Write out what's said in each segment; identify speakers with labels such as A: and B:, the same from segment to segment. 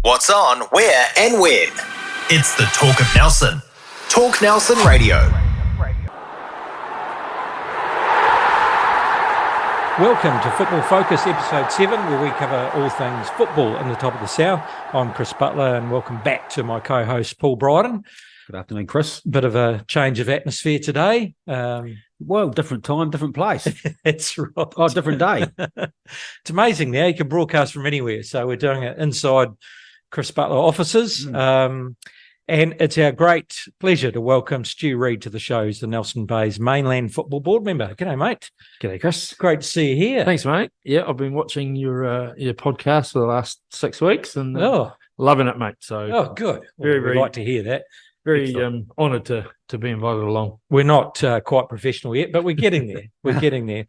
A: What's on, where and when. It's the Talk of Nelson. Talk Nelson Radio.
B: Welcome to Football Focus, Episode 7, where we cover all things football in the top of the South. I'm Chris Butler, and welcome back to my co-host, Paul Bryden.
C: Good afternoon, Chris.
B: Bit of a change of atmosphere today.
C: Well, different time, different place.
B: That's right.
C: Oh, different day.
B: It's amazing now. You can broadcast from anywhere. So we're doing it inside Chris Butler offices. And it's our great pleasure to welcome Stu Reid to the show. He's the Nelson Bays Mainland Football Board member. G'day, mate.
D: G'day, Chris.
B: Great to see you here.
D: Thanks, mate. Yeah, I've been watching your podcast for the last 6 weeks and
B: Oh,
D: loving it, mate. So
B: good.
D: Very,
B: We'd
D: very-
B: like to hear that.
D: very
B: Excellent.
D: honoured to be invited along.
B: We're not quite professional yet, but we're getting there. We're getting there.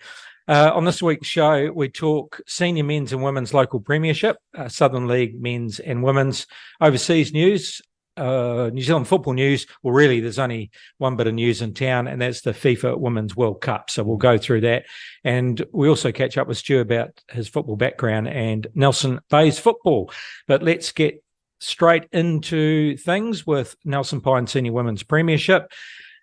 B: On this week's show, we talk senior men's and women's local premiership, Southern League men's and women's, overseas news, New Zealand football news. Well, really, there's only one bit of news in town, and that's the FIFA Women's World Cup. So we'll go through that. And we also catch up with Stu about his football background and Nelson Bays football. But let's get straight into things with Nelson Pine Senior Women's Premiership.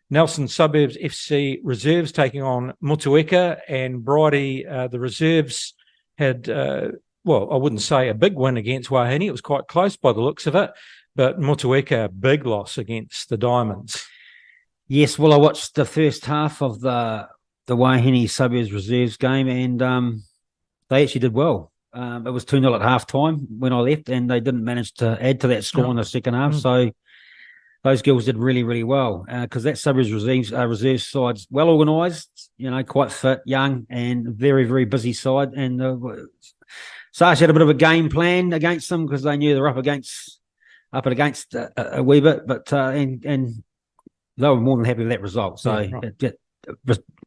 B: Nelson Suburbs FC Reserves taking on Motueka, and Bridie, the Reserves had, well, I wouldn't say a big win against Wahine. It was quite close by the looks of it, but Motueka, a big loss against the Diamonds.
C: Yes, well, I watched the first half of the Waihingi Suburbs Reserves game, and they actually did well. It was 2-0 at half-time when I left, and they didn't manage to add to that score in the second half. So those girls did really, really well, because that Suburbs reserve side's well organised, quite fit, young, and very, very busy side. And Sash had a bit of a game plan against them because they knew they're up against a wee bit, but and they were more than happy with that result. So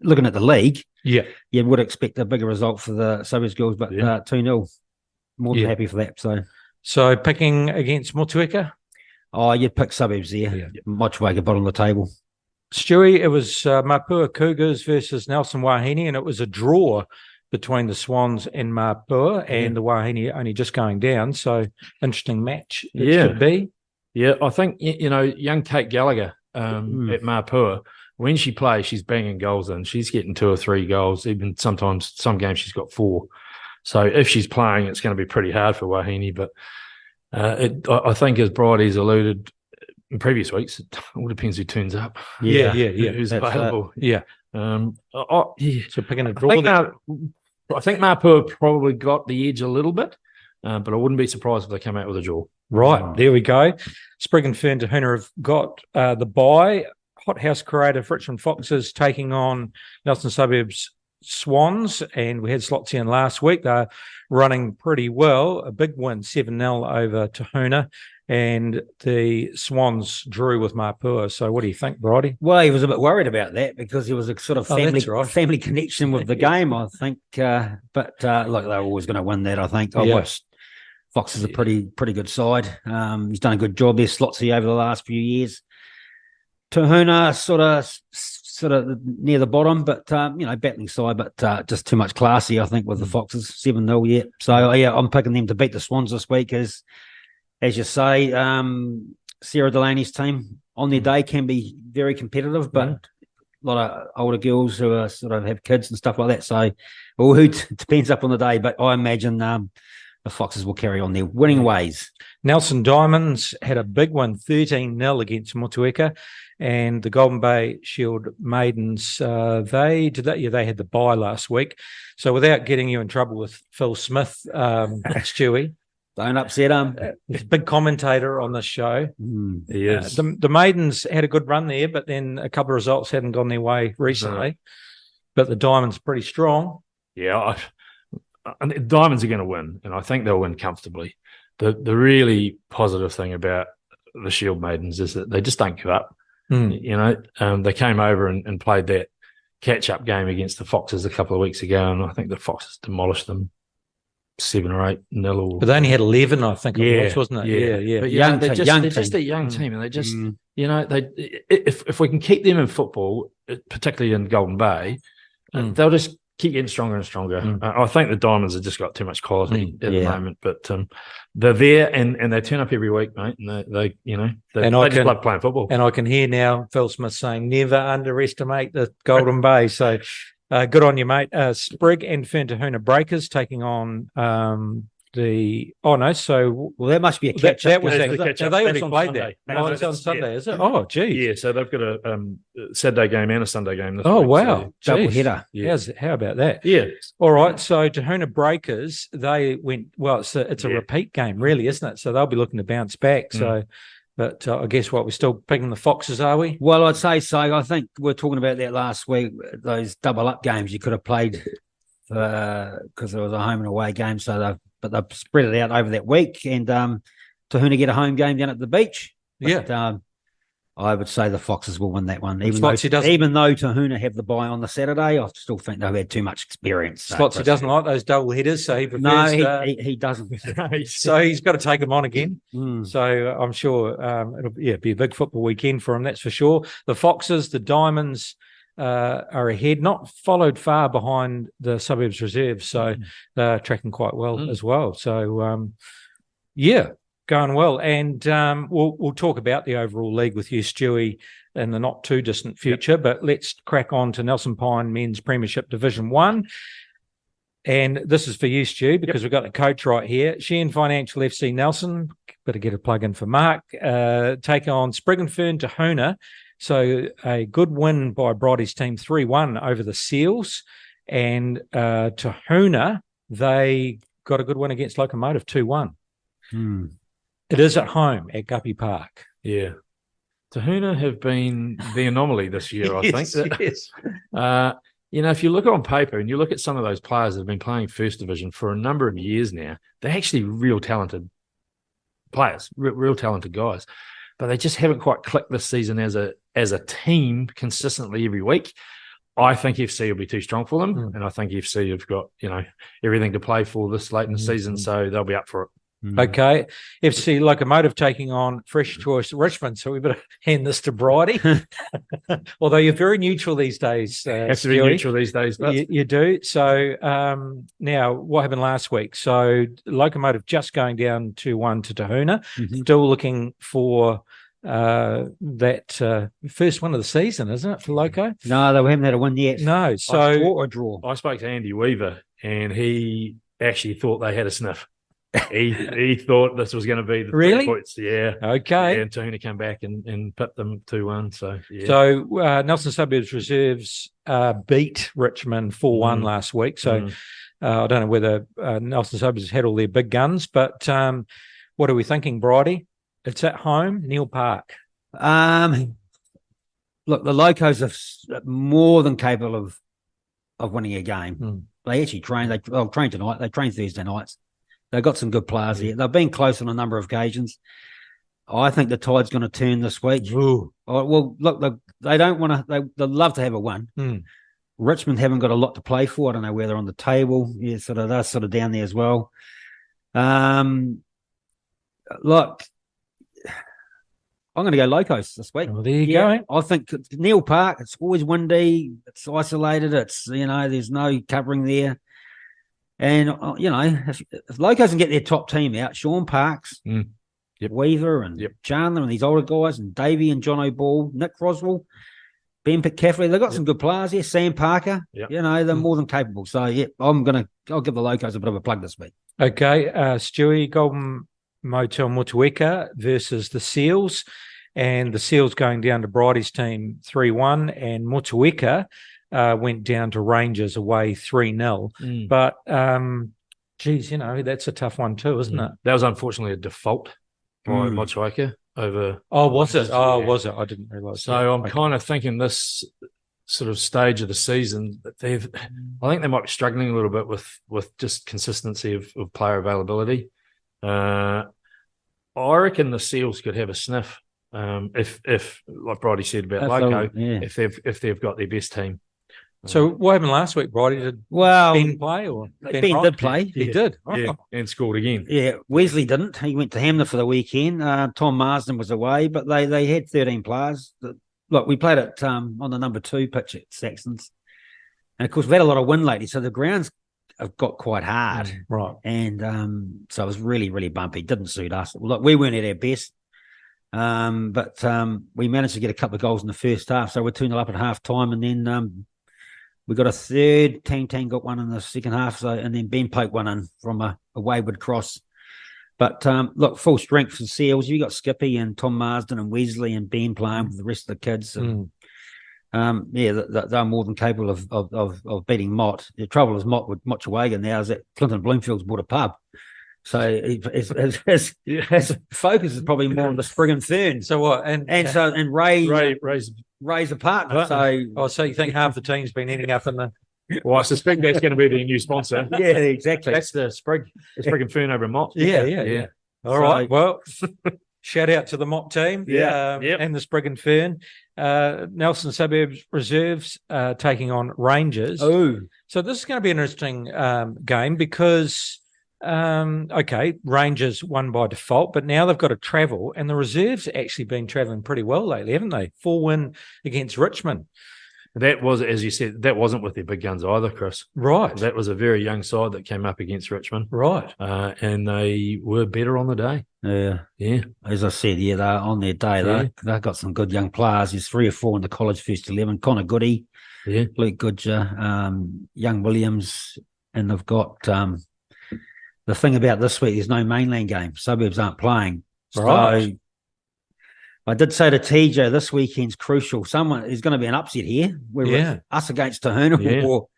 C: looking at the league, you would expect a bigger result for the Suburbs girls, but 2-0, more than happy for that.
B: So picking against Motueka?
C: Oh, you'd pick Suburbs there.
B: Yeah.
C: Motueka bottom of the table.
B: Stewie, it was Mapua Cougars versus Nelson Wahine, and it was a draw between the Swans and Mapua, and the Wahine only just going down. So interesting match it should be.
D: Yeah, I think, young Kate Gallagher at Mapua, when she plays, she's banging goals in. She's getting 2 or 3 goals. Even sometimes, some games she's got 4. So if she's playing, it's going to be pretty hard for Wahine. But I think, as Bridie's alluded in previous weeks, it all depends who turns up.
B: Yeah.
D: Who's available.
B: So picking a draw.
D: I think Mapua probably got the edge a little bit, but I wouldn't be surprised if they come out with a draw.
B: Right, there we go. Sprig and Fern Tahuna have got the bye. Hothouse Creative Richmond Foxes taking on Nelson Suburbs Swans, and we had slots in last week. They're running pretty well. A big win, 7-0 over Tahuna, and the Swans drew with Mapua. So what do you think, Bridie?
C: Well, he was a bit worried about that because there was a sort of family connection with the game, I think. But look, they're always going to win that, I think. Foxes are pretty good side. He's done a good job there, Slotsy, over the last few years. Tahuna sort of near the bottom, but battling side, but just too much classy, I think, with the Foxes. 7-0 yet. So I'm picking them to beat the Swans this week, as you say. Sarah Delaney's team on their day can be very competitive, but a lot of older girls who are sort of have kids and stuff like that. So, who depends up on the day, but I imagine the Foxes will carry on their winning ways.
B: Nelson Diamonds had a big one, 13-0 against Motueka, and the Golden Bay Shield Maidens, they had the bye last week. So without getting you in trouble with Phil Smith, Stewie,
C: don't upset him.
B: He's a big commentator on this show.
D: He is.
B: The Maidens had a good run there, but then a couple of results hadn't gone their way recently. But the Diamonds are pretty strong.
D: Yeah, and the Diamonds are going to win, and I think they'll win comfortably. The really positive thing about the Shield Maidens is that they just don't give up. They came over and played that catch-up game against the Foxes a couple of weeks ago, and I think the Foxes demolished them 7 or 8-0.
B: But they only had 11, I think it was, wasn't it? Yeah.
D: But they're just a young team, and they just, if we can keep them in football, particularly in Golden Bay, they'll just keep getting stronger and stronger. I think the Diamonds have just got too much quality at the moment, but they're there and they turn up every week, mate. And they just love playing football.
B: And I can hear now Phil Smith saying, never underestimate the Golden Bay. So good on you, mate. Sprig and Fern Tahuna Breakers taking on so
C: that must be a catch up.
B: That was the catch up. They already played that. It's on Sunday, is it? Oh, geez.
D: Yeah, so they've got a Saturday game and a Sunday game this
B: week.
D: Wow.
B: So,
C: double header.
B: Yeah. How about that?
D: Yeah.
B: All right. So Tahuna Breakers, they went, it's a repeat game, really, isn't it? So they'll be looking to bounce back. So, but I guess we're still picking the Foxes, are we?
C: Well, I'd say so. I think we were talking about that last week, those double up games you could have played because it was a home and away game. So they've spread it out over that week, and Tahuna get a home game down at the beach. But, I would say the Foxes will win that one. Even though Tahuna have the bye on the Saturday, I still think they've had too much experience.
B: Slotsy doesn't like those double headers, so he prefers...
C: No, he doesn't.
B: So he's got to take them on again. So I'm sure it'll be a big football weekend for him, that's for sure. The Foxes, the Diamonds... are ahead, not followed far behind the Suburbs Reserves, so they're tracking quite well as well. So, going well. And we'll talk about the overall league with you, Stewie, in the not too distant future. But let's crack on to Nelson Pine Men's Premiership Division 1. And this is for you, Stu, because we've got the coach right here. Sheehan Financial FC Nelson, better get a plug in for Mark, take on Sprig and Fern Tahuna. So a good win by Bridie's team, 3-1 over the Seals. And Tahuna, they got a good win against Locomotive, 2-1. It is at home at Guppy Park.
D: Yeah. Tahuna have been the anomaly this year, I think.
B: Yes.
D: If you look on paper and you look at some of those players that have been playing First Division for a number of years now, they're actually real talented players, real talented guys. But they just haven't quite clicked this season as a team consistently every week. I think FC will be too strong for them, and I think FC have got everything to play for this late in the season, so they'll be up for it.
B: Okay, FC Locomotive taking on Fresh Choice Richmond, so we better hand this to Bridie. Although you're very neutral these days.
D: Have to be neutral these days.
B: You do. So now, what happened last week? So Locomotive just going down 2-1 to Tahuna, still looking for that first win of the season, isn't it, for Loco?
C: No, they haven't had a win yet.
B: No, so
C: a draw.
D: I spoke to Andy Weaver, and he actually thought they had a sniff. He thought this was going to be the 3 points. Yeah.
B: Okay.
D: And Tahuna came back and put them 2-1. So, yeah.
B: So Nelson Suburbs Reserves beat Richmond 4-1 last week. So I don't know whether Nelson Suburbs had all their big guns, but what are we thinking, Bridie? It's at home, Neil Park.
C: Look, the Locos are more than capable of winning a game. They actually train. They'll train tonight. They train Thursday nights. They've got some good players here. They've been close on a number of occasions. I think the tide's going to turn this week.
B: Ooh.
C: Well, look, they don't want to. They'd love to have a win. Richmond haven't got a lot to play for. I don't know where they're on the table. Yeah, they're sort of down there as well. Look, I'm going to go Locos this week.
B: Well, there you go.
C: I think Neil Park. It's always windy. It's isolated. It's there's no covering there. And, if Locos can get their top team out, Sean Parks, Weaver and Chandler and these older guys, and Davey and John O'Ball, Nick Roswell, Ben Pitcaffrey, they've got some good players here. Sam Parker, they're more than capable. So, I'll give the Locos a bit of a plug this week.
B: Okay, Stewie, Golden Motel Motueka versus the Seals. And the Seals going down to Bridie's team 3-1, and Motueka went down to Rangers away 3-0. But, that's a tough one too, isn't it?
D: That was unfortunately a default by Motueka over...
B: Oh, was it? Was it? I didn't realise.
D: So I'm kind of thinking this sort of stage of the season, that I think they might be struggling a little bit with just consistency of player availability. I reckon the Seals could have a sniff if like Bridie said about Loco, if they've got their best team.
B: So what happened last week, Bridie? Did Ben play? Or
C: Ben did play.
B: He did.
D: Yeah, and scored again.
C: Yeah, Wesley didn't. He went to Hamner for the weekend. Tom Marsden was away, but they had 13 players. Look, we played it on the number 2 pitch at Saxons. And of course, we've had a lot of wind lately, so the grounds have got quite hard.
B: Right.
C: And so it was really, really bumpy. Didn't suit us. Look, we weren't at our best. But we managed to get a couple of goals in the first half. So we're 2-0 up at half time. And then we got a third. Tang got one in the second half. And then Ben poked one in from a wayward cross. But look, full strength for Seals. You got Skippy and Tom Marsden and Wesley and Ben playing with the rest of the kids. And, they're more than capable of beating Mott. The trouble is Mott with Mochawaga now is that Clinton Bloomfield's bought a pub. So his focus is probably more on the Sprig and Fern.
B: So what? And
C: Ray's a partner.
B: So you think half the team's been ending up in the...
D: Well, I suspect that's going to be the new sponsor.
C: Yeah, exactly.
D: That's the Sprig and Fern over Mott.
B: Yeah. All right. Well, shout out to the Mott team. And the Sprig and Fern. Nelson Suburbs Reserves taking on Rangers.
C: Oh.
B: So this is going to be an interesting game because... Rangers won by default, but now they've got to travel, and the reserves actually been travelling pretty well lately, haven't they? 4-win against Richmond.
D: That was, as you said, that wasn't with their big guns either, Chris.
B: Right.
D: That was a very young side that came up against Richmond.
B: Right.
D: And they were better on the day.
C: Yeah. As I said, they're on their day. They've got some good young players. There's 3 or 4 in the college first 11. Connor Goody, Luke Goodger, Young Williams, and they've got... the thing about this week, there's no mainland game. Suburbs aren't playing.
B: Right.
C: So I did say to TJ, this weekend's crucial. Someone is going to be an upset here. We're us against Tahuna or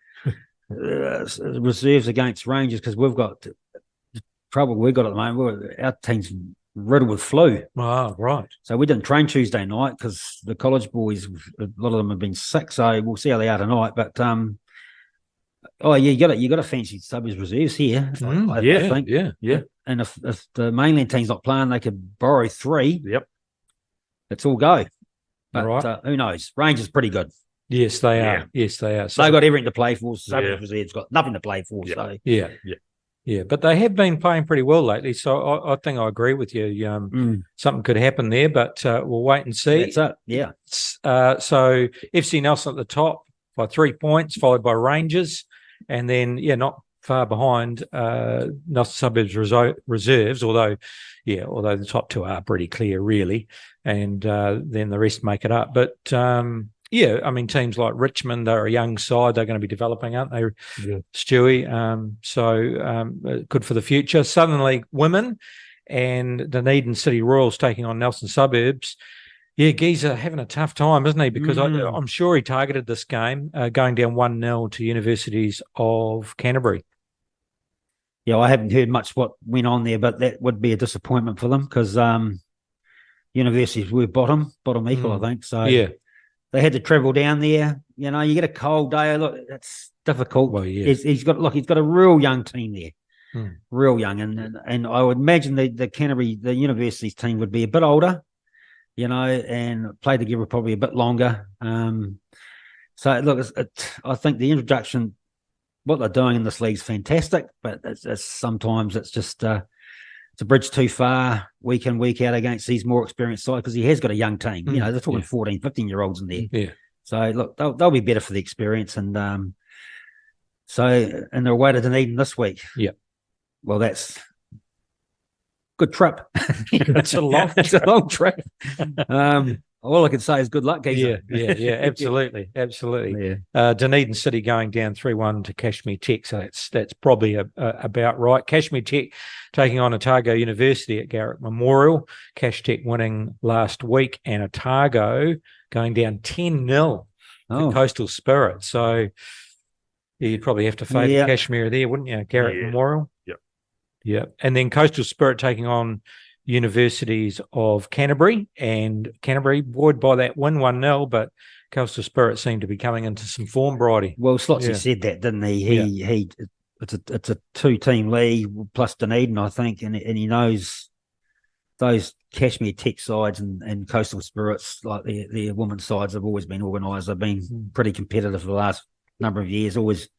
C: reserves against Rangers because we've got trouble we've got at the moment. Our team's riddled with flu.
B: Oh, right.
C: So we didn't train Tuesday night because the college boys, a lot of them have been sick. So we'll see how they are tonight. But you got to fancy Suburbs Reserves here. I think.
D: Yeah.
C: And if the mainland team's not playing, they could borrow 3.
D: Yep.
C: Let's all go. But
B: right.
C: Who knows? Rangers pretty good.
B: Yes, they are. Yes, they are.
C: So they've got everything to play for. Suburbs Reserves got nothing to play for.
D: Yeah.
C: So
B: Yeah, but they have been playing pretty well lately. So I think I agree with you. Something could happen there, but we'll wait and see.
C: That's it. Yeah.
B: So FC Nelson at the top by 3 points, followed by Rangers. And then, not far behind Nelson Suburbs Reserves, although the top 2 are pretty clear, really. And then the rest make it up. But, teams like Richmond, they're a young side. They're going to be developing, aren't they, Stewie? So good for the future. Southern League Women and Dunedin City Royals taking on Nelson Suburbs. Yeah, Geezer having a tough time, isn't he? Because I'm sure he targeted this game, going down 1-0 to Universities of Canterbury.
C: Yeah, I haven't heard much what went on there, but that would be a disappointment for them because Universities were bottom equal, I think. So they had to travel down there. You get a cold day. Look, that's difficult.
B: Well, yeah.
C: He's got a real young team there, real young, and I would imagine the Canterbury, the Universities team would be a bit older. And play together probably a bit longer. So, look, I think the introduction, what they're doing in this league is fantastic, but sometimes it's just it's a bridge too far week in, week out against these more experienced sides because he has got a young team. They're talking 14, 15-year-olds in there.
B: Yeah.
C: So, look, they'll be better for the experience. And and they're away to Dunedin this week.
B: Yeah.
C: Well, that's... good trip.
B: It's a long trip.
C: All I can say is good luck, Geezer.
B: Yeah, absolutely.
C: Yeah.
B: Dunedin City going down 3-1 to Kashmir Tech, so that's probably about right. Kashmir Tech taking on Otago University at Garrick Memorial. Cash Tech winning last week, and Otago going down 10-0 to Coastal Spirit. So you'd probably have to favour Kashmir there, wouldn't you? Garrick Memorial. Yeah, and then Coastal Spirit taking on Universities of Canterbury, and Canterbury buoyed by that win 1-0, but Coastal Spirit seemed to be coming into some form, Bridie.
C: Well, Slotsy said that, didn't he? It's a 2-team league plus Dunedin, I think, and he knows those Kashmir Tech sides and Coastal Spirits, like the women's sides, have always been organised. They've been pretty competitive for the last number of years. Always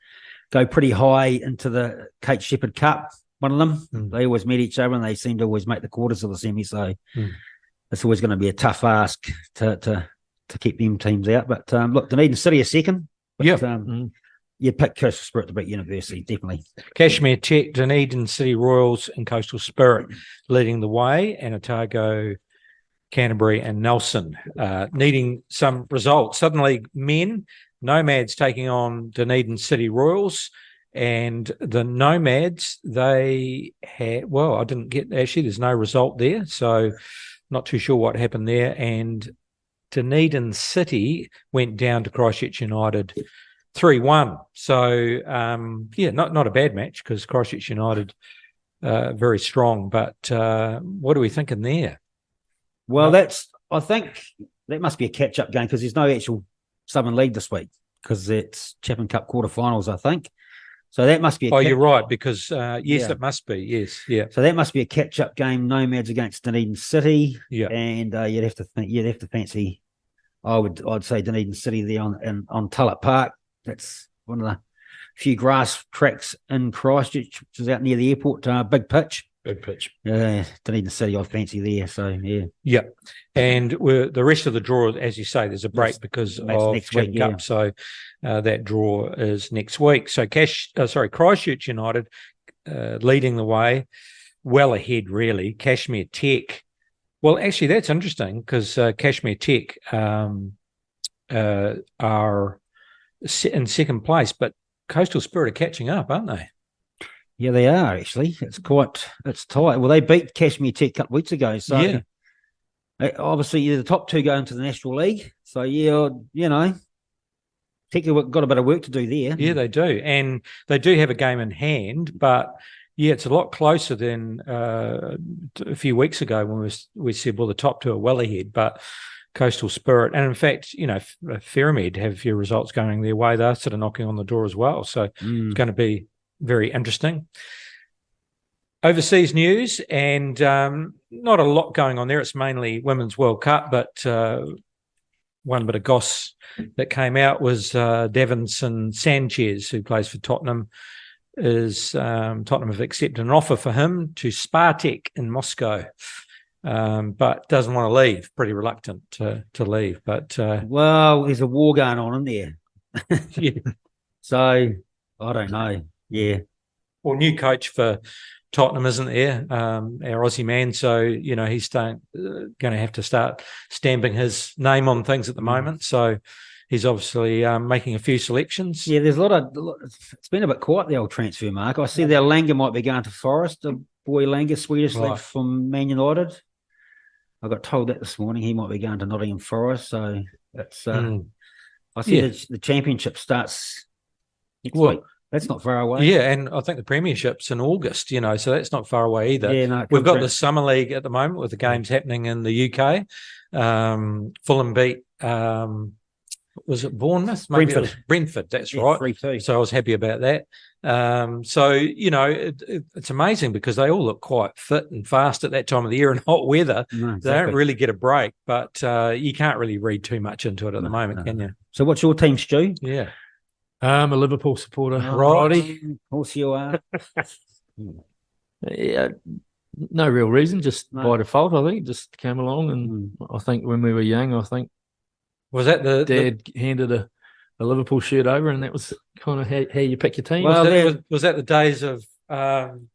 C: go pretty high into the Kate Shepherd Cup. One of them, they always meet each other and they seem to always make the quarters of the semi. So it's always going to be a tough ask to keep them teams out. But look, Dunedin City are second. But, You pick Coastal Spirit to beat University, definitely.
B: Kashmir Tech, Dunedin City Royals, and Coastal Spirit leading the way, and Otago, Canterbury, and Nelson needing some results. Southern League men, Nomads taking on Dunedin City Royals, and the Nomads, they had, well, I didn't get, actually, there's no result there, so not too sure what happened there. And Dunedin City went down to Christchurch United 3-1. So, not a bad match, because Christchurch United very strong. But what are we thinking there?
C: Well, I think that must be a catch-up game, because there's no actual Southern League this week, because it's Chapman Cup quarterfinals, I think. So that must be
B: you're right, because it must be, yes, yeah.
C: So that must be a catch-up game, Nomads against Dunedin City.
B: Yeah.
C: And you'd have to fancy, I'd say Dunedin City there on Tullett Park. That's one of the few grass tracks in Christchurch, which is out near the airport. Big pitch. Dunedin City, I fancy there. So yeah.
B: Yeah, and the rest of the draw, as you say, there's a break because of
C: next week,
B: Cup. So that draw is next week. So Christchurch United leading the way, well ahead really. Kashmir Tech. Well, actually, that's interesting, because Kashmir Tech are in second place, but Coastal Spirit are catching up, aren't they?
C: Yeah, they are, actually. It's tight. Well, they beat Kashmir Tech a couple of weeks ago. So
B: yeah.
C: Obviously the top two go into the National League. So Tech have got a bit of work to do there.
B: Yeah, they do. And they do have a game in hand, but yeah, it's a lot closer than a few weeks ago when we said, well, the top two are well ahead, but Coastal Spirit, and in fact, Ferromed have your results going their way. They're sort of knocking on the door as well. So it's going to be very interesting. Overseas news, and not a lot going on there. It's mainly Women's World Cup, but one bit of goss that came out was Davinson Sanchez, who plays for Tottenham, Tottenham have accepted an offer for him to Spartak in Moscow, but doesn't want to leave. Pretty reluctant to leave. But
C: well, there's a war going on in there.
B: Yeah.
C: So I don't know. Yeah.
B: Well, new coach for Tottenham, isn't there? Our Aussie man. So, he's going to have to start stamping his name on things at the moment. So he's obviously making a few selections.
C: Yeah, there's a lot. It's been a bit quiet, the old transfer mark. I see that Langer might be going to Forest, the boy Langer, Swedish lad from Man United. I got told that this morning. He might be going to Nottingham Forest. So it's, I see the championship starts next week. That's not far away.
B: Yeah, and I think the Premiership's in August, so that's not far away either.
C: Yeah, no,
B: we've got the Summer League at the moment with the games happening in the UK. Fulham beat, was it Bournemouth? Brentford, that's right.
C: 3-2.
B: So I was happy about that. It's amazing because they all look quite fit and fast at that time of the year in hot weather. No, exactly. They don't really get a break, but you can't really read too much into it at the moment, can you?
C: So what's your team, Stu?
B: Yeah.
D: I'm a Liverpool supporter.
C: Right. Of course you are.
D: Yeah, no real reason, just by default, I think. Just came along, and I think when we were young,
B: was that
D: Dad handed a Liverpool shirt over, and that was kind of how you pick your team.
B: Well, was that the days of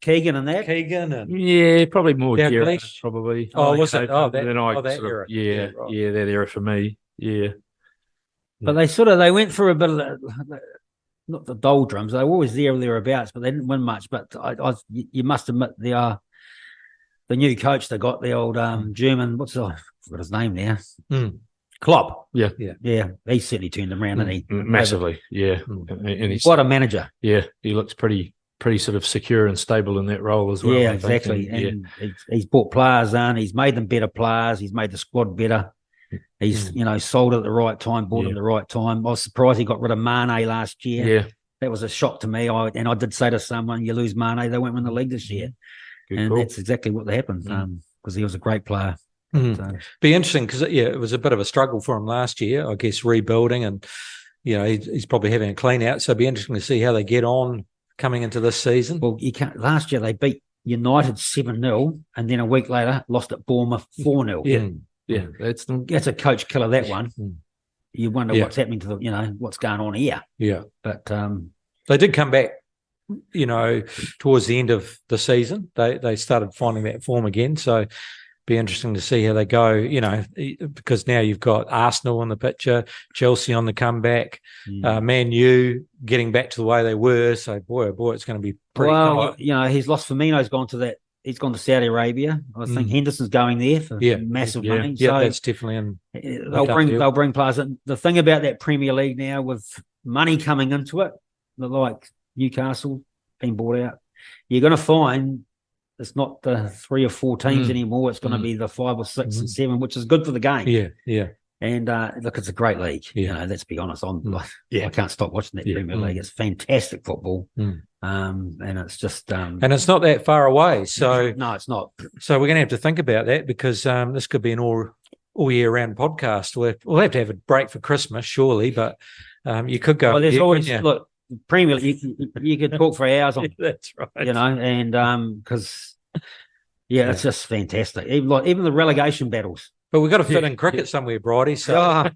C: Keegan and that?
B: Keegan and
D: yeah, probably more Gerrard, probably.
B: Was it?
D: That era. Yeah, that era for me. Yeah.
C: But they went through a bit of not the doldrums. They were always there or thereabouts, but they didn't win much. But you must admit the new coach they got, the old German, I forgot his name now. Klopp.
D: Yeah.
C: He certainly turned them around, didn't he?
D: Massively, yeah. And he's
C: what a manager.
D: Yeah, he looks pretty sort of secure and stable in that role as well.
C: Yeah, exactly. And he's brought players in. He's made them better players. He's made the squad better. He's, sold at the right time, bought him at the right time. I was surprised he got rid of Mane last year.
D: Yeah.
C: That was a shock to me. I did say to someone, you lose Mane, they won't win the league this year. Good call. That's exactly what happened because he was a great player. So.
B: Be interesting because, it was a bit of a struggle for him last year, I guess, rebuilding and, he's probably having a clean out. So it'd be interesting to see how they get on coming into this season.
C: Well, last year they beat United 7-0 and then a week later lost at Bournemouth 4-0.
B: Yeah.
D: Yeah,
C: that's a coach killer, that one. You wonder what's happening to what's going on here.
B: Yeah.
C: But
B: They did come back, towards the end of the season. They started finding that form again. So be interesting to see how they go, because now you've got Arsenal on the picture, Chelsea on the comeback, Man U getting back to the way they were. So boy, it's going to be pretty tight.
C: He's lost Firmino's gone to that. He's gone to Saudi Arabia. I think Henderson's going there for massive money.
B: Yeah,
C: so
B: that's definitely
C: they'll bring players in. The thing about that Premier League now, with money coming into it, like Newcastle being bought out, you're going to find it's not the 3 or 4 teams anymore. It's going to be the 5 or 6 and 7, which is good for the game.
B: Yeah.
C: And look, it's a great league. Let's be honest. I can't stop watching that Premier League. It's fantastic football. And it's just
B: and it's not that far away. So
C: no, it's not.
B: So we're going to have to think about that, because this could be an all year round podcast. We'll have to have a break for Christmas, surely, but you could go.
C: Well, there's always look. Premier League, you could talk for hours on.
B: That's right.
C: And because it's just fantastic. Even the relegation battles.
B: But we've got to fit in cricket somewhere, Bridie. So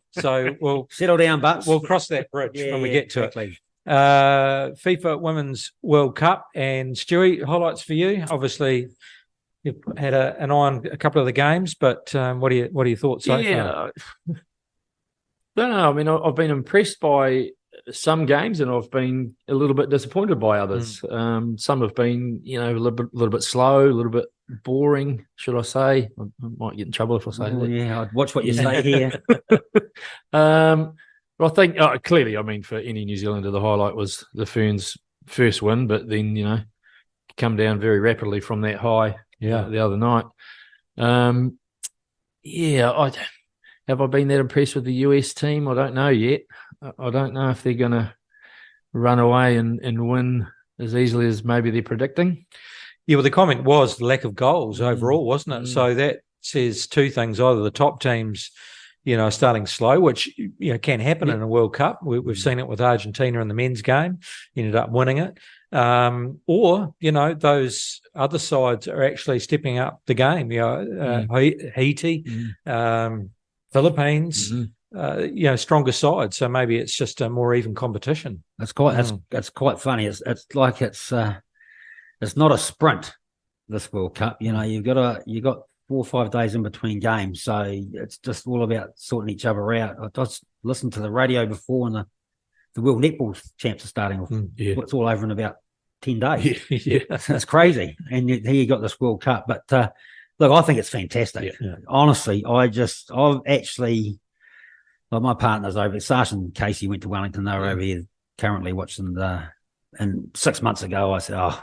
B: we'll
C: settle down, Butts.
B: We'll cross that bridge when we get to it. FIFA Women's World Cup, and Stewie, highlights for you. Obviously, you've had an eye on a couple of the games, but what are your thoughts so far?
D: I don't know. I mean, I've been impressed by some games, and I've been a little bit disappointed by others. Some have been, a little bit slow, a little bit boring, should I say? I might get in trouble if I say that.
C: Yeah, I'd watch what you say here.
D: But I think clearly, I mean, for any New Zealander, the highlight was the Ferns' first win, but then come down very rapidly from that high. The other night. Have I been that impressed with the US team? I don't know yet. I don't know if they're going to run away and win as easily as maybe they're predicting.
B: Yeah, well, the comment was the lack of goals overall, wasn't it? So that says two things. Either the top teams, are starting slow, which, can happen in a World Cup. We've seen it with Argentina in the men's game, ended up winning it. Or, those other sides are actually stepping up the game. Haiti, Philippines, stronger side. So maybe it's just a more even competition.
C: That's quite funny. It's like it's not a sprint, this World Cup. You've got 4 or 5 days in between games, so it's just all about sorting each other out. I just listened to the radio before, and the World Netball Champs are starting off. It's all over in about 10 days. That's crazy. And here you got this World Cup. But look, I think it's fantastic. Honestly, I've actually, my partner's over. Sasha and Casey went to Wellington. They were over here currently watching and 6 months ago I said, I'm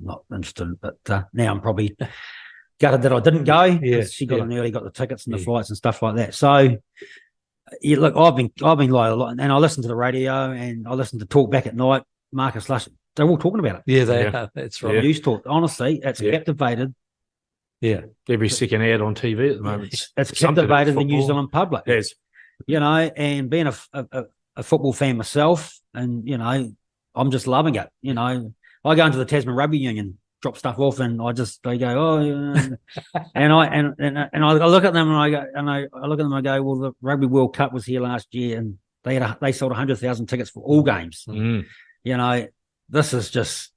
C: not interested. But now I'm probably gutted that I didn't go. She got in early, got the tickets and the flights and stuff like that. So look, I've been like a lot, and I listened to the radio and I listened to Talk Back at Night. Marcus Lush, they're all talking about it.
B: Yeah, they are. That's right.
C: News talk. Honestly, it's captivated.
D: Yeah, every second ad on TV at the moment.
C: It's captivated the New Zealand public.
D: Yes,
C: and being a football fan myself, and I'm just loving it. I go into the Tasman Rugby Union, drop stuff off, and they go, and I look at them and I go, well, the Rugby World Cup was here last year, and they sold 100,000 tickets for all games. This is just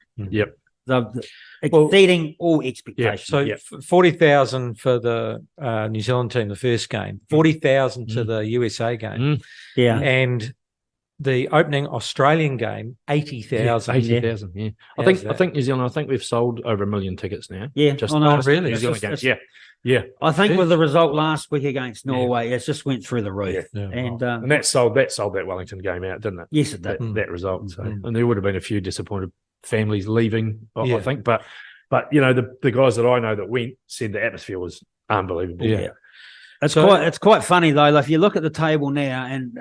C: exceeding all expectations.
B: So 40,000 for the New Zealand team, the first game, 40,000 to the USA game, and the opening Australian game, 80,000.
D: 80,000. Yeah, I think New Zealand. I think we've sold over 1 million tickets now.
C: Yeah,
D: just
B: really.
D: New Zealand games. Yeah.
C: I think with the result last week against Norway, it just went through the roof.
D: And that sold that Wellington game out, didn't it?
C: Yes, it did.
D: That result. So, and there would have been a few disappointed families leaving, I think. But the guys that I know that went said the atmosphere was unbelievable.
C: Yeah. It's quite funny though. If you look at the table now, and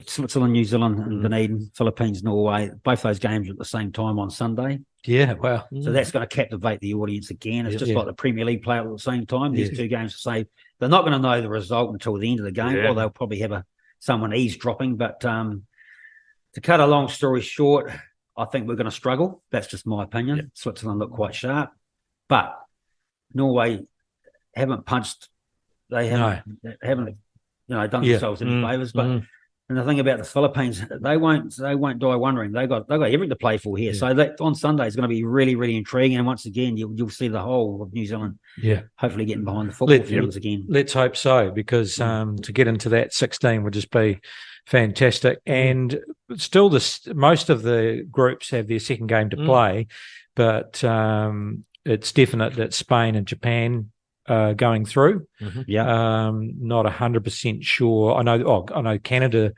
C: Switzerland, New Zealand, and Dunedin, Philippines, Norway, both those games are at the same time on Sunday.
B: Yeah, wow.
C: So that's going to captivate the audience again. It's just like the Premier League play at the same time. These two games are say they're not going to know the result until the end of the game, or they'll probably have someone eavesdropping. But to cut a long story short, I think we're going to struggle. That's just my opinion. Yeah. Switzerland look quite sharp, but Norway haven't punched. They haven't done themselves any favours. But And the thing about the Philippines, they won't die wondering. They got everything to play for here. Yeah. So that on Sunday is going to be really, really intriguing. And once again, you'll see the whole of New Zealand.
B: Yeah,
C: hopefully getting behind the football fields again.
B: Let's hope so, because to get into that 16 would just be fantastic. And still, most of the groups have their second game to play, but it's definite that Spain and Japan going through. Not 100% sure. I know Canada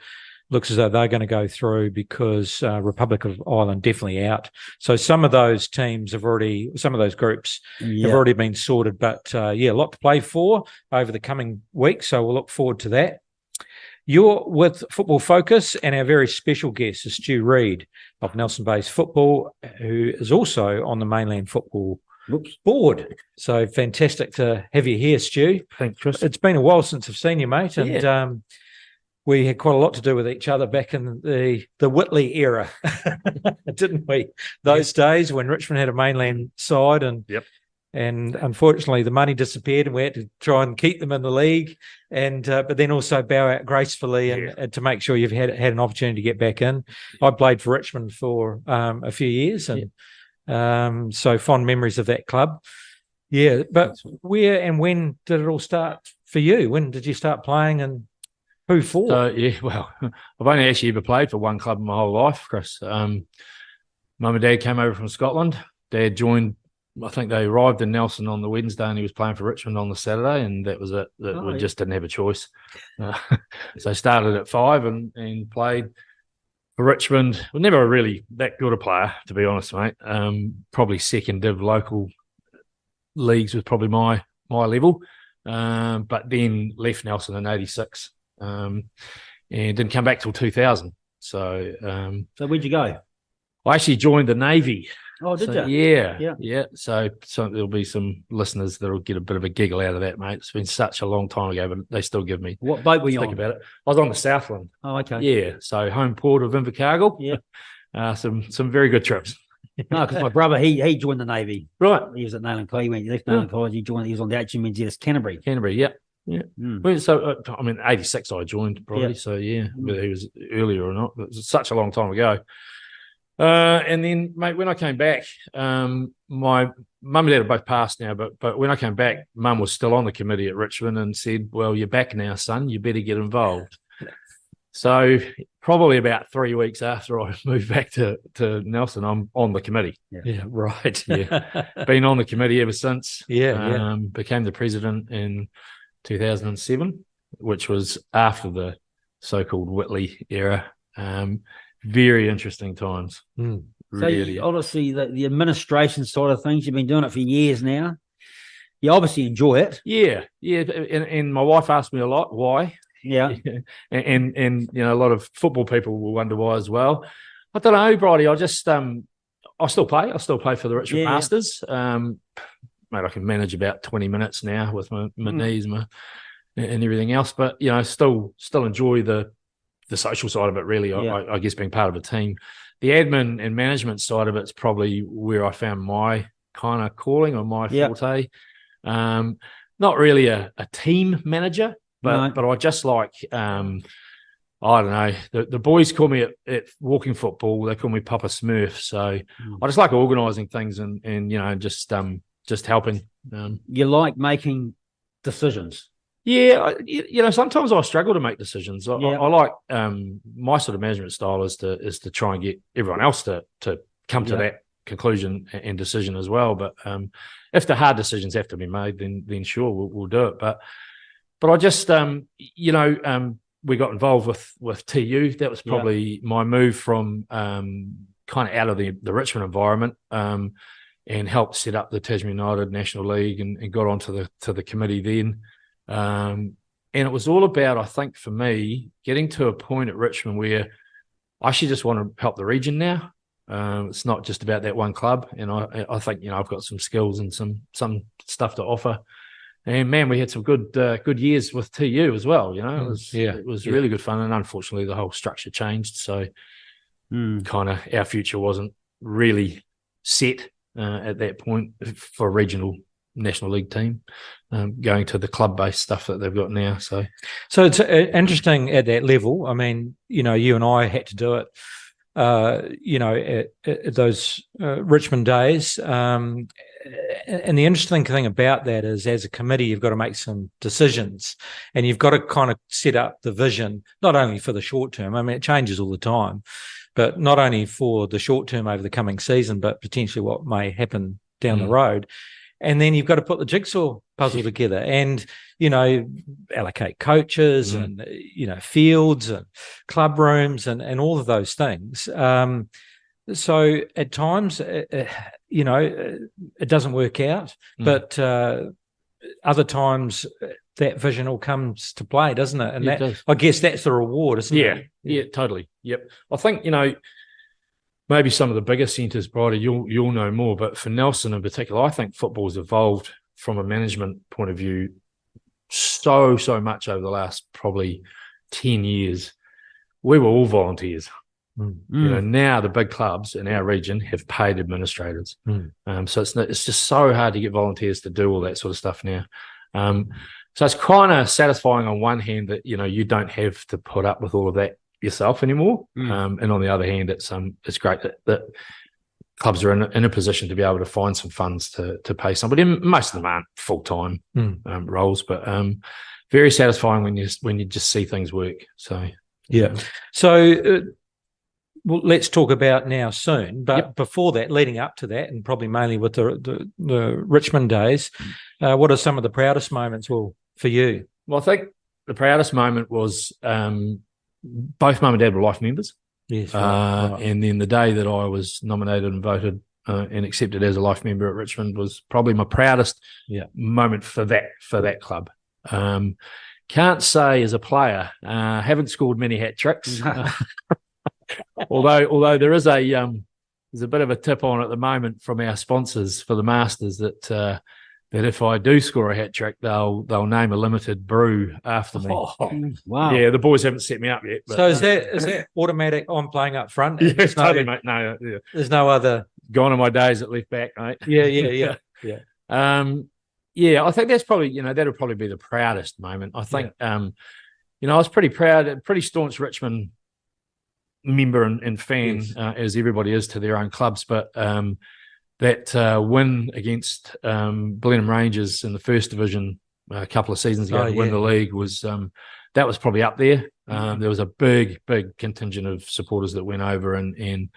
B: looks as though they're going to go through because Republic of Ireland definitely out. So some of those groups have already been sorted, but a lot to play for over the coming weeks. So we'll look forward to that. You're with Football Focus, and our very special guest is Stu Reid of Nelson Bays Football, who is also on the Mainland Football board. So fantastic to have you here, Stu.
D: Thanks, Chris.
B: It's been a while since I've seen you, mate, and we had quite a lot to do with each other back in the Whitley era, didn't we? Those days when Richmond had a mainland side, and unfortunately the money disappeared, and we had to try and keep them in the league, and but then also bow out gracefully and to make sure you've had an opportunity to get back in. I played for Richmond for a few years, and so fond memories of that club. Yeah, but where and when did it all start for you? When did you start playing, and who for?
D: Well, I've only actually ever played for one club in my whole life, Chris. Mum and Dad came over from Scotland. Dad joined, I think they arrived in Nelson on the Wednesday and he was playing for Richmond on the Saturday, and that was it. We just didn't have a choice. So I started at 5 and played for Richmond. Well, never really that good a player, to be honest, mate. Probably second div local leagues was probably my level. But then left Nelson in 86. And didn't come back till 2000. So
C: where'd you go?
D: I actually joined the Navy.
C: Oh, did you?
D: Yeah. So there'll be some listeners that'll get a bit of a giggle out of that, mate. It's been such a long time ago, but they still give me.
C: What boat were you
D: think
C: on?
D: About it. I was on the Southland.
C: Oh, okay.
D: Yeah. So home port of Invercargill.
C: Yeah.
D: Some very good trips.
C: No, because my brother he joined the Navy.
D: Right.
C: He was at Nayland College. He left Nayland College. He was on the HMNZ Canterbury.
D: Yeah. So, 86 I joined probably. So, whether he was earlier or not, it was such a long time ago. And then, mate, when I came back, my mum and dad are both passed now, but when I came back, mum was still on the committee at Richmond and said, well, you're back now, son, you better get involved. So probably about 3 weeks after I moved back to Nelson, I'm on the committee.
B: Yeah, right.
D: Been on the committee ever since.
B: Became
D: the president in 2007, which was after the so-called Whitley era. Very interesting times.
C: Really. So obviously the administration side of things, you've been doing it for years now. You obviously enjoy it.
D: Yeah. And my wife asked me a lot why.
C: Yeah.
D: and a lot of football people will wonder why as well. I don't know, Bridie. I still play. I still play for the Richmond Masters. Mate, I can manage about 20 minutes now with my knees and everything else. But, still enjoy the social side of it, really. I guess being part of a team. The admin and management side of it's probably where I found my kind of calling or my forte. Not really a team manager, but I just like, I don't know, the boys call me at Walking Football, they call me Papa Smurf. So I just like organising things and just helping.
C: You like making decisions?
D: Yeah, sometimes I struggle to make decisions. I like my sort of management style is to try and get everyone else to come to that conclusion and decision as well. But if the hard decisions have to be made, then sure we'll do it. But I just we got involved with TU. That was probably my move from kind of out of the Richmond environment. And helped set up the Tasman United National League and got onto the committee then. And it was all about, I think, for me, getting to a point at Richmond where I actually just want to help the region now. It's not just about that one club. And I think, I've got some skills and some stuff to offer. And, man, we had some good years with TU as well, It was really good fun. And unfortunately, the whole structure changed. So kind of our future wasn't really set at that point for regional National League team, going to the club-based stuff that they've got now. So
B: it's interesting at that level. I mean, you and I had to do it, at those Richmond days. And the interesting thing about that is, as a committee, you've got to make some decisions, and you've got to kind of set up the vision, not only for the short term. I mean, it changes all the time, but not only for the short term over the coming season, but potentially what may happen down the road. And then you've got to put the jigsaw puzzle together and, allocate coaches and, fields and club rooms and all of those things. So at times, it doesn't work out, but other times that vision all comes to play, doesn't it? And I guess that's the reward, isn't it?
D: Yeah, totally. Yep. I think, maybe some of the bigger centres, Bridie, you'll know more, but for Nelson in particular, I think football's evolved from a management point of view so much over the last probably 10 years. We were all volunteers. Now the big clubs in our region have paid administrators. So it's just so hard to get volunteers to do all that sort of stuff now. So it's kind of satisfying on one hand that, you don't have to put up with all of that yourself anymore. And on the other hand, it's great that clubs are in a position to be able to find some funds to pay somebody. And most of them aren't full-time roles, but very satisfying when you just see things work. So
B: So well, let's talk about now soon, but before that, leading up to that, and probably mainly with the Richmond days, what are some of the proudest moments for you?
D: Well, I think the proudest moment was both mum and dad were life members.
B: Yes, right.
D: And then the day that I was nominated and voted and accepted as a life member at Richmond was probably my proudest moment for that club. Can't say as a player, haven't scored many hat tricks. although there is there's a bit of a tip on at the moment from our sponsors for the Masters that if I do score a hat trick, they'll name a limited brew after me.
B: Oh, wow!
D: Yeah, the boys haven't set me up yet. But,
B: so is that automatic? I'm playing up front.
D: Yeah, totally, mate. No,
B: there's no other.
D: Gone are my days at left back, mate.
B: Yeah.
D: I think that's probably that'll probably be the proudest moment. I think I was pretty proud, pretty staunch Richmond member and fan as everybody is to their own clubs, but that win against Blenheim Rangers in the first division a couple of seasons ago to win the league was that was probably up there. There was a big contingent of supporters that went over and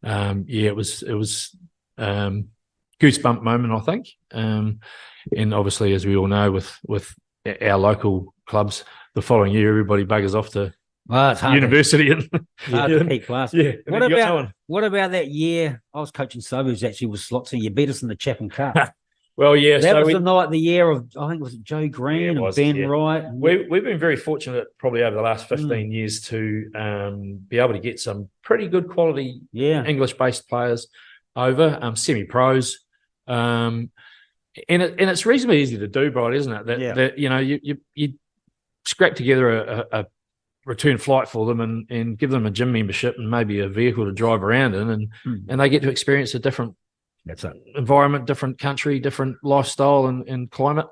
D: it was goosebump moment, I think. And obviously, as we all know, with our local clubs, the following year everybody buggers off to university and
C: keep class. What about that year? I was coaching suburbs actually with Slotzy. You beat us in the Chapman Cup.
D: Well, yeah,
C: that was the year of, I think it was Joe Green and Ben Wright.
D: We've been very fortunate probably over the last 15 years to be able to get some pretty good quality English-based players over, semi-pros. And it's reasonably easy to do, Brian, isn't it? That you scrap together a return flight for them and give them a gym membership and maybe a vehicle to drive around in, and they get to experience a different environment, different country, different lifestyle and climate.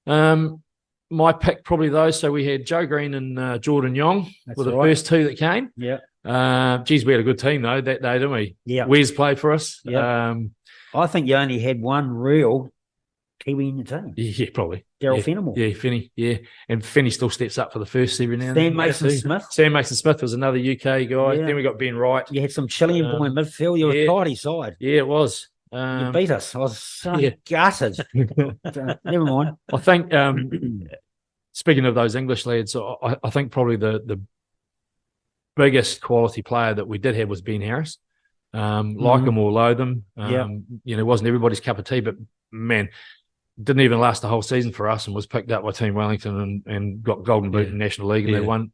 D: My pick probably those. So we had Joe Green and Jordan Yong were the first two that came. Geez, we had a good team though that day, didn't we?
C: Yeah.
D: Wes played for us.
C: I think you only had one real Kiwi in your team.
D: Yeah, probably.
C: Daryl Fenimore.
D: Yeah, Finney. Yeah. And Finney still steps up for the first every now and
C: then. Sam
D: Mason-Smith was another UK guy. Yeah. Then we got Ben Wright.
C: You had some Chilean boy in midfield. You were tidy side.
D: Yeah, it was.
C: You beat us. I was so gutted. Never mind.
D: I think, speaking of those English lads, I think probably the biggest quality player that we did have was Ben Harris. Like him or loathe him. It wasn't everybody's cup of tea, but man, didn't even last the whole season for us and was picked up by Team Wellington and got Golden Boot in the National League and they won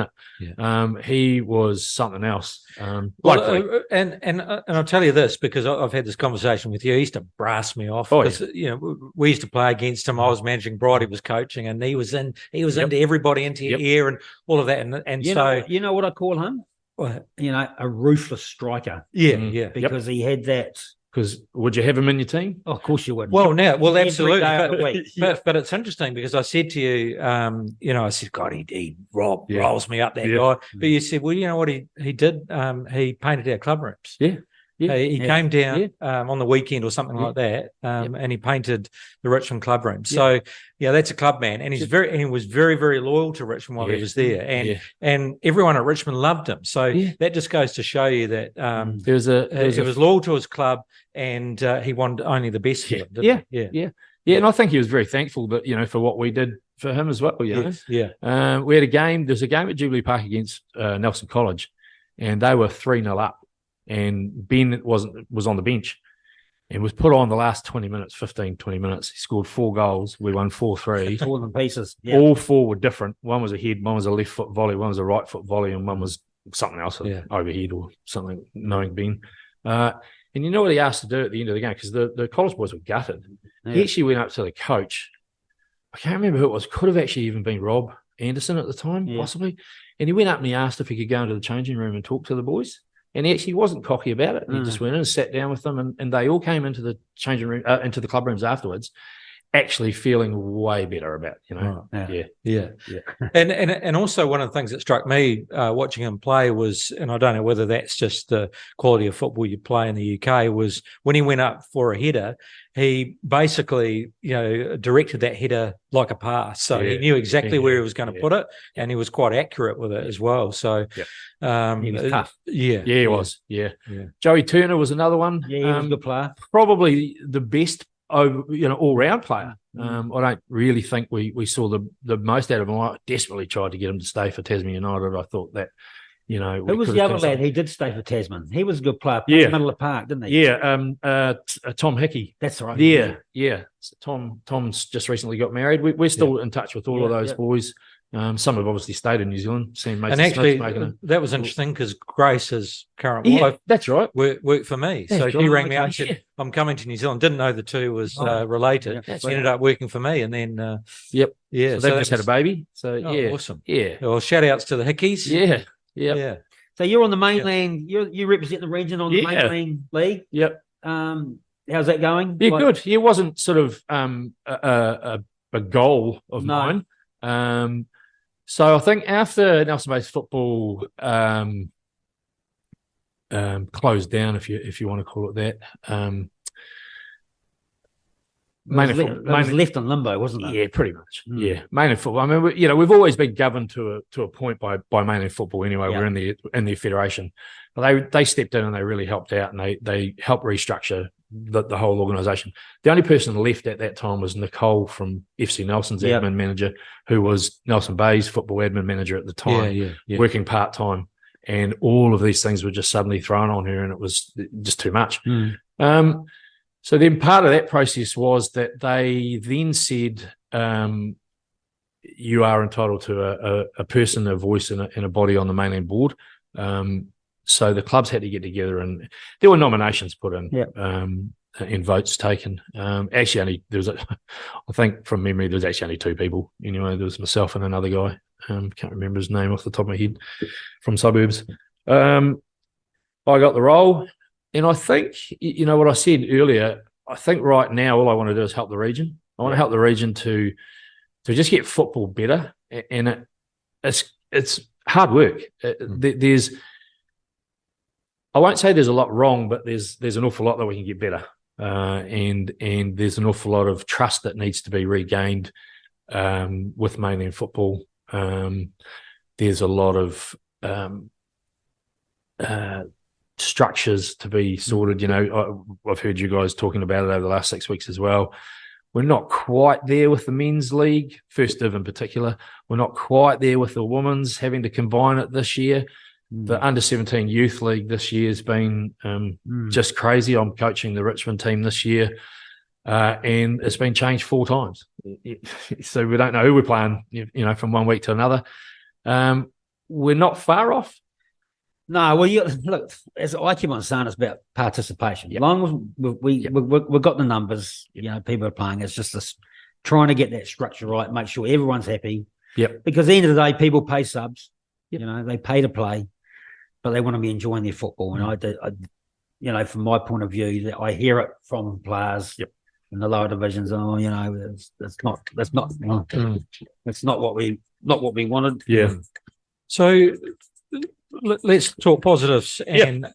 D: it. Yeah. He was something else.
B: And I'll tell you this because I've had this conversation with you. He used to brass me off because we used to play against him. I was managing, Bridie was coaching, and he was into everybody, into your ear and all of that. And
C: you know what I call him?
B: What?
C: A ruthless striker.
B: Yeah.
C: Because he had that
D: Because would you have him in your team?
C: Oh, of course you would.
B: Well, absolutely.
C: But
B: But it's interesting because I said to you, I said, God, he rolls me up, that guy. But you said, well, you know what he did? He painted our club rooms.
D: Yeah.
B: He came down on the weekend or something like that, and he painted the Richmond club room. So that's a club man, and he was very, very loyal to Richmond while he was there, and everyone at Richmond loved him. So that just goes to show you that he was loyal to his club, and he wanted only the best for it.
D: Yeah, and I think he was very thankful that for what we did for him as well. We had a game. There's a game at Jubilee Park against Nelson College, and they were 3-0 up. And Ben was on the bench and was put on the last 20 minutes. He scored 4 goals. We won 4-3.
C: All them pieces.
D: Yep. All 4 were different. One was a head, one was a left foot volley, one was a right foot volley, and one was something else, overhead or something, knowing Ben. And you know what he asked to do at the end of the game? Because the college boys were gutted. Yeah. He actually went up to the coach. I can't remember who it was. Could have actually even been Rob Anderson at the time, possibly. And he went up and he asked if he could go into the changing room and talk to the boys. And he actually wasn't cocky about it. He just went in and sat down with them, and they all came into the changing room, into the club rooms afterwards, actually feeling way better about
B: And also one of the things that struck me watching him play was, and I don't know whether that's just the quality of football you play in the UK, was when he went up for a header, he basically directed that header like a pass, so he knew exactly where he was going to put it, and he was quite accurate with it as well. So
C: he was tough.
B: He
D: was. Joey Turner was another one.
C: He was a good player,
D: probably the best all-round player. I don't really think we saw the most out of him. I desperately tried to get him to stay for Tasman United. I thought that,
C: who was the other lad? He did stay for Tasman. He was a good player. In the middle of the park, didn't he?
D: Tom Hickey.
C: That's right.
D: Yeah. Tom's just recently got married. We're still in touch with all of those boys. Some have obviously stayed in New Zealand.
B: And actually, that was interesting because Grace's current wife,
D: that's right,
B: worked for me. So she rang me up and said, "I'm coming to New Zealand." Didn't know the two was related. She ended up working for me, and then
D: So they've just had a baby. So
B: awesome.
D: Yeah.
B: Well, shout outs to the Hickeys.
D: Yeah.
C: So you're on the mainland. You represent the region on the mainland league.
D: Yep.
C: How's that going?
D: Yeah, good. It wasn't sort of a goal of mine. So I think after Nelson Bays football closed down, if you want to call it that,
C: it was left in limbo, wasn't it?
D: Yeah, pretty much. Yeah, mainland football. I mean, we've always been governed to a point by mainland football. Anyway, we're in the federation. But they stepped in and they really helped out, and they helped restructure the whole organisation. The only person left at that time was Nicole from FC Nelson's admin manager, who was Nelson Bays football admin manager at the time, working part-time. And all of these things were just suddenly thrown on her, and it was just too much. So then part of that process was that they then said, you are entitled to a person, a voice, and a body on the mainland board. So the clubs had to get together, and there were nominations put in and votes taken. Actually, I think from memory, there was actually only 2 people. Anyway, there was myself and another guy. Can't remember his name off the top of my head, from suburbs. I got the role, and I think, what I said earlier, I think right now all I want to do is help the region. I want to help the region to just get football better, and it's hard work. I won't say there's a lot wrong, but there's an awful lot that we can get better, and there's an awful lot of trust that needs to be regained with mainland football. There's a lot of structures to be sorted. I've heard you guys talking about it over the last 6 weeks as well. We're not quite there with the men's league, First Div in particular. We're not quite there with the women's, having to combine it this year. The under-17 youth league this year has been just crazy. I'm coaching the Richmond team this year, and it's been changed 4 times. So we don't know who we're playing, from one week to another. We're not far off.
C: No, well, look, as I keep on saying, it's about participation. As long as we've got the numbers, people are playing. It's just this trying to get that structure right, make sure everyone's happy.
D: Yep.
C: Because at the end of the day, people pay subs. They pay to play, but they want to be enjoying their football. And from my point of view, that I hear it from players in the lower divisions. Oh, that's not what we wanted.
D: Yeah.
B: So let's talk positives and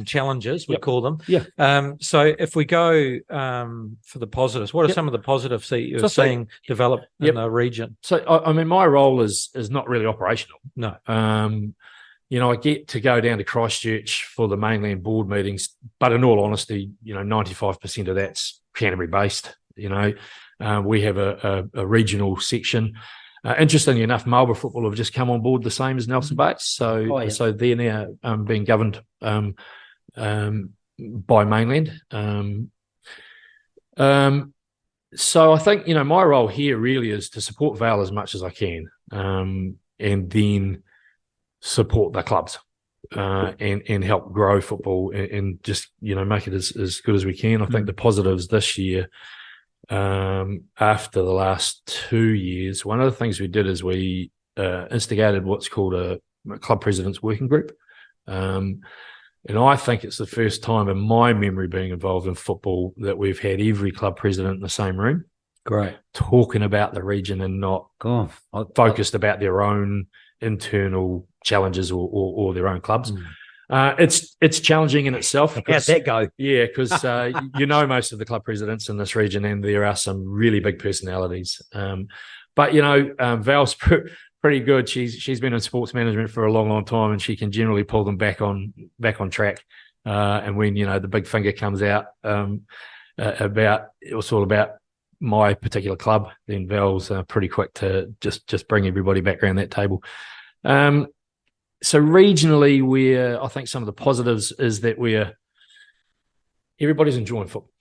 B: challenges, we call them.
C: Yeah.
B: So if we go for the positives, what are some of the positives that you're seeing develop in the region?
D: So, I mean, my role is not really operational.
B: No.
D: I get to go down to Christchurch for the mainland board meetings, but in all honesty, 95% of that's Canterbury based. We have a regional section. Interestingly enough, Marlborough Football have just come on board the same as Nelson Bates. So they're now being governed by mainland. So I think, my role here really is to support Val as much as I can, and then support the clubs and help grow football and just, make it as good as we can. I think the positives this year, after the last 2 years, one of the things we did is we instigated what's called a club president's working group. And I think it's the first time in my memory being involved in football that we've had every club president in the same room.
C: Great.
D: Talking about the region and not focused about their own internal challenges or their own clubs. It's challenging in itself.
C: How'd that go?
D: Yeah, because most of the club presidents in this region, and there are some really big personalities. But Val's pretty good. She's been in sports management for a long, long time, and she can generally pull them back on track. And when the big finger comes out about my particular club, then Val's pretty quick to just bring everybody back around that table. So regionally, I think some of the positives is that everybody's enjoying football.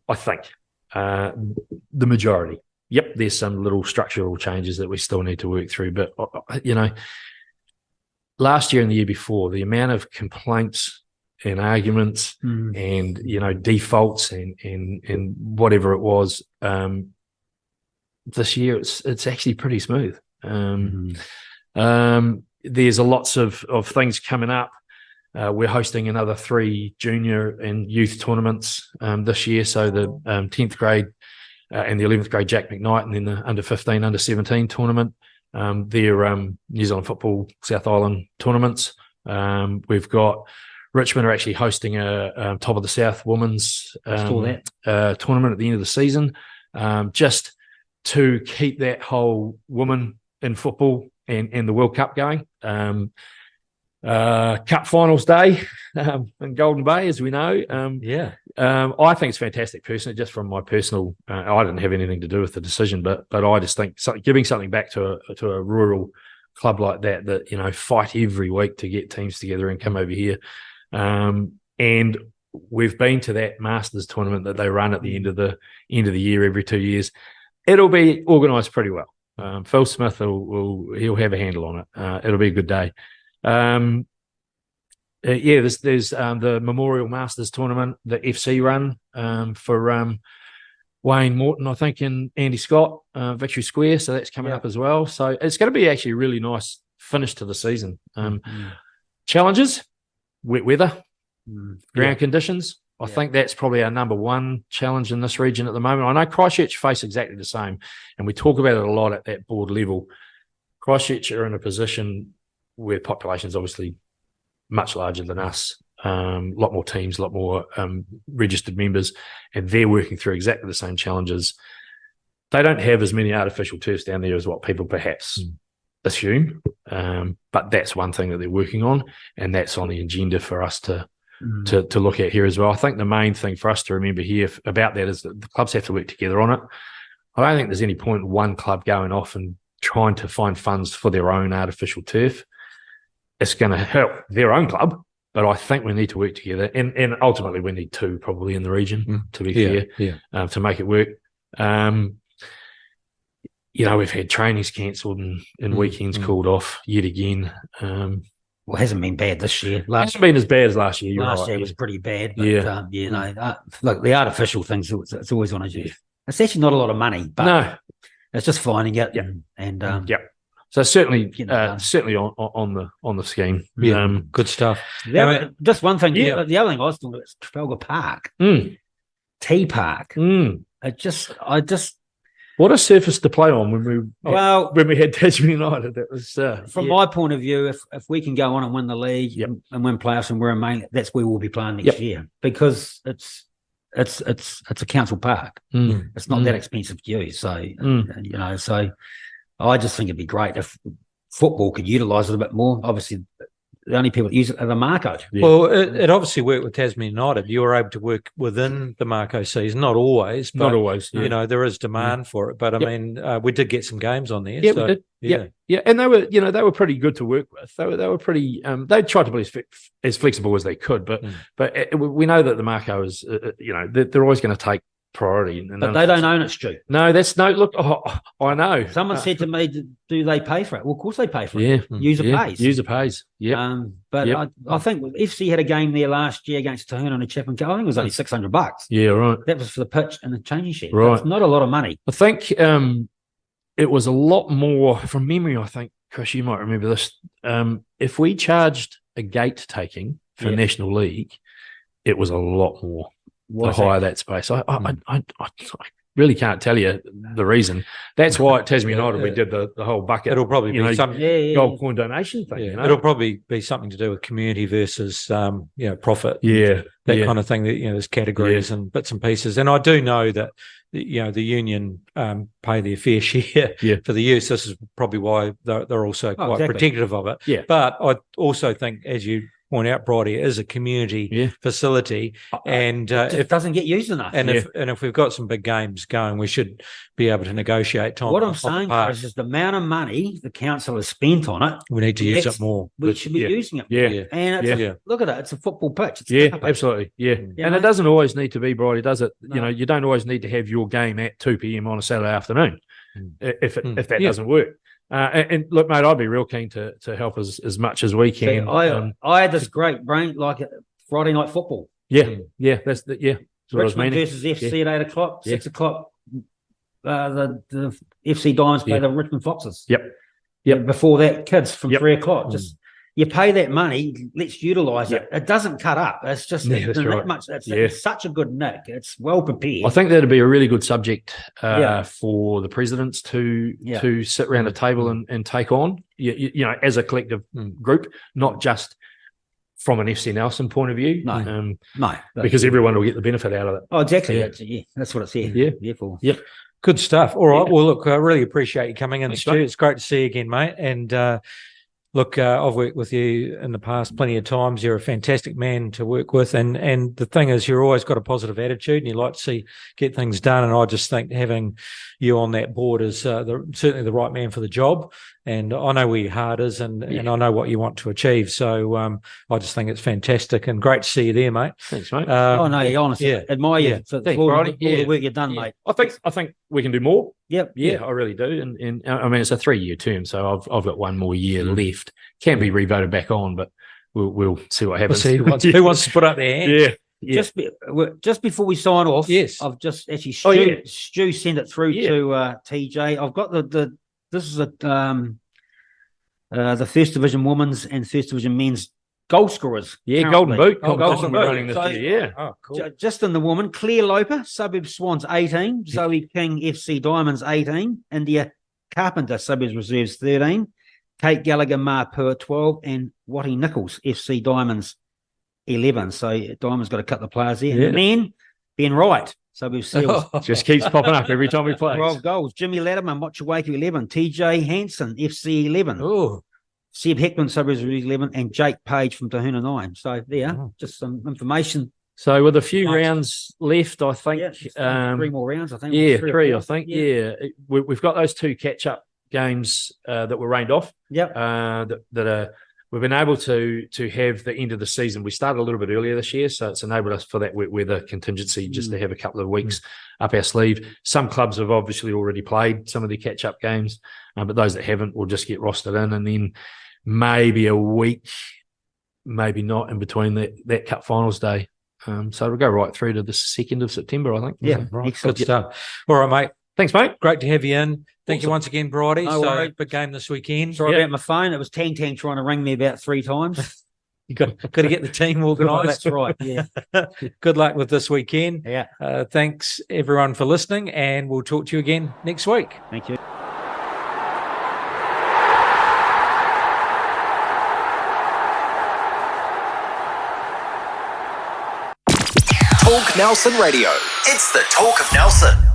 D: I think the majority. Yep, there's some little structural changes that we still need to work through, but last year and the year before, the amount of complaints and arguments and defaults and whatever it was, this year it's actually pretty smooth. There's lots of things coming up. We're hosting another 3 junior and youth tournaments this year. So the 10th grade and the 11th grade Jack McKnight, and then the under 15, under 17 tournament. They're New Zealand Football South Island tournaments. We've got Richmond are actually hosting a Top of the South women's tournament at the end of the season, just to keep that whole woman in football and the World Cup going. Cup finals day in Golden Bay, as we know. I think it's fantastic personally, just from my personal, I didn't have anything to do with the decision, but I just think giving something back to a rural club like that fight every week to get teams together and come over here. And we've been to that Masters tournament that they run at the end of the year every 2 years. It'll be organised pretty well. Phil Smith he'll have a handle on it. It'll be a good day. There's the Memorial Masters tournament, the FC run for Wayne Morton, I think, and Andy Scott, Victory Square. So that's coming up as well. So it's going to be actually a really nice finish to the season. Challenges, wet weather, ground conditions. I think that's probably our number one challenge in this region at the moment. I know Christchurch face exactly the same, and we talk about it a lot at that board level. Christchurch are in a position where population is obviously much larger than us, a lot more teams, a lot more registered members, and they're working through exactly the same challenges. They don't have as many artificial turfs down there as what people perhaps assume, but that's one thing that they're working on, and that's on the agenda for us to look at here as well. I think the main thing for us to remember here about that is that the clubs have to work together on it. I don't think there's any point in one club going off and trying to find funds for their own artificial turf. It's going to help their own club, but I think we need to work together, and ultimately we need two probably in the region, to be fair, to make it work. We've had trainings cancelled and weekends called off yet again.
C: Well, it hasn't been bad this year.
D: It hasn't been as bad as last year.
C: Last year was pretty bad. But, look, the artificial things, it's always on a It's actually not a lot of money, but it's just finding it.
D: So certainly on the scheme.
B: Yeah, good stuff.
C: Just one thing. The other thing I was talking about is Trafalgar Park, T Park. I just
D: what a surface to play on when we had Tasman United. It was
C: from my point of view, if we can go on and win the league and win playoffs and we're a main, that's where we'll be playing next year, because it's a council park. It's not that expensive to use. So so I just think it'd be great if football could utilise it a bit more. Obviously, the only people that use it are the Marco.
B: Yeah. Well, it obviously worked with Tasman United. You were able to work within the Marco season, not always. But,
D: not always. Yeah.
B: You know, there is demand for it. But I mean, we did get some games on there.
D: Yeah, so, we did. Yeah, and they were pretty good to work with. They were pretty. They tried to be as flexible as they could, but we know that the Marco is, they're always going to take priority.
C: But they don't own it, Stu.
D: No, that's no. Look, I know.
C: Someone said to me, "Do they pay for it?" Well, of course they pay for it. User pays.
D: User pays. Yeah.
C: But I think FC had a game there last year against Tahuna and Chapman. I think it was only $600.
D: Yeah, right.
C: That was for the pitch and the changing shed.
D: Right.
C: It's not a lot of money.
D: I think it was a lot more from memory. I think, Chris, you might remember this. If we charged a gate taking for National League, it was a lot more. The higher that space. I really can't tell you the reason. That's why at Tasman United we did the whole bucket.
B: It'll probably be some
D: gold coin donation thing.
B: Yeah. It'll probably be something to do with community versus profit.
D: Yeah.
B: That kind of thing. That there's categories and bits and pieces. And I do know that the union pay their fair share for the use. This is probably why they're also quite protective of it.
D: Yeah.
B: But I also think, as you point out, Bridie, is a community facility, and
C: it doesn't get used enough.
B: And if we've got some big games going, we should be able to negotiate time.
C: What I'm saying, Chris, is the amount of money the council has spent on it.
B: We need to use it more.
C: We should be using it.
D: Yeah.
C: And look at it; it's a football pitch.
D: It's absolutely. Yeah, and it doesn't always need to be, Bridie, does it? No. You don't always need to have your game at 2 p.m. on a Saturday afternoon if that doesn't work. And look, mate, I'd be real keen to help as much as we can.
C: I had this great brain like Friday night football.
D: Yeah, that's
C: Richmond versus FC at 8 o'clock, 6 o'clock. The FC Diamonds play the Richmond Foxes.
D: Yep.
C: Before that, kids from 3 o'clock. Just you pay that money, let's utilise it. It doesn't cut up. It's just that much. It's such a good nick. It's well prepared.
D: I think that'd be a really good subject for the presidents to sit around a table and take on, as a collective group, not just from an FC Nelson point of view.
C: No,
D: because everyone will get the benefit out of it.
C: Oh, exactly. That's what it's here. For.
D: Yep.
B: Good stuff. All right. Well, look, I really appreciate you coming in, Stu. It's great to see you again, mate. And look, I've worked with you in the past plenty of times. You're a fantastic man to work with. And the thing is, you've always got a positive attitude and you like to get things done. And I just think having you on that board is certainly the right man for the job. And I know where your heart is and I know what you want to achieve. So I just think it's fantastic and great to see you there, mate.
D: Thanks, mate.
C: You honestly admire you for all the work you've done, mate.
D: I think we can do more.
C: Yep.
D: Yeah, I really do. And I mean, it's a 3-year term, so I've got one more year left. Can be revoted back on, but we'll see what happens.
B: We'll see who wants to put up their hand.
D: Yeah.
C: Just before we sign off, I've just actually Stu sent it through to TJ. I've got this is the First Division Women's and First Division Men's goal scorers.
D: Yeah, Golden Boot. Golden Boot running this year. Yeah.
B: Oh, cool.
C: Just in the woman, Claire Loper, Suburb Swans 18, Zoe King, FC Diamonds 18, India Carpenter, Suburbs Reserves 13, Kate Gallagher, Marpur 12, and Watty Nichols, FC Diamonds 11. So Diamonds got a couple of players there.
D: Yeah.
C: And men, Ben Wright, Suburbs Seals.
D: Just keeps popping up every time we play.
C: 12 goals. Jimmy Latimer, Mochiwaku 11, TJ Hansen, FC 11.
B: Oh.
C: Seb Heckman, Suburbs 11, and Jake Page from Tahuna 9. So there, just some information.
D: So with a few rounds left, I think.
C: 3 more rounds, I think.
D: Yeah, 3 I think. Yeah. We've got those 2 catch-up games that were rained off.
C: Yep.
D: We've been able to have the end of the season. We started a little bit earlier this year, so it's enabled us for that weather contingency just to have a couple of weeks up our sleeve. Some clubs have obviously already played some of the catch-up games, but those that haven't will just get rostered in, and then maybe a week, maybe not, in between that Cup Finals day. So it'll go right through to the 2nd of September, I think.
C: Yeah,
B: right. Good stuff. All right, mate.
D: Thanks, mate.
B: Great to have you in. Thank you
D: Awesome.
B: once again, Bridie.
C: No
B: So
C: worries.
B: big game this weekend.
C: Sorry about my phone. It was Tang trying to ring me about 3 times.
B: You got to get the team organised.
C: That's right. Yeah.
B: Good luck with this weekend.
C: Yeah.
B: Thanks everyone for listening, and we'll talk to you again next week.
C: Thank you.
A: Talk Nelson Radio. It's the Talk of Nelson.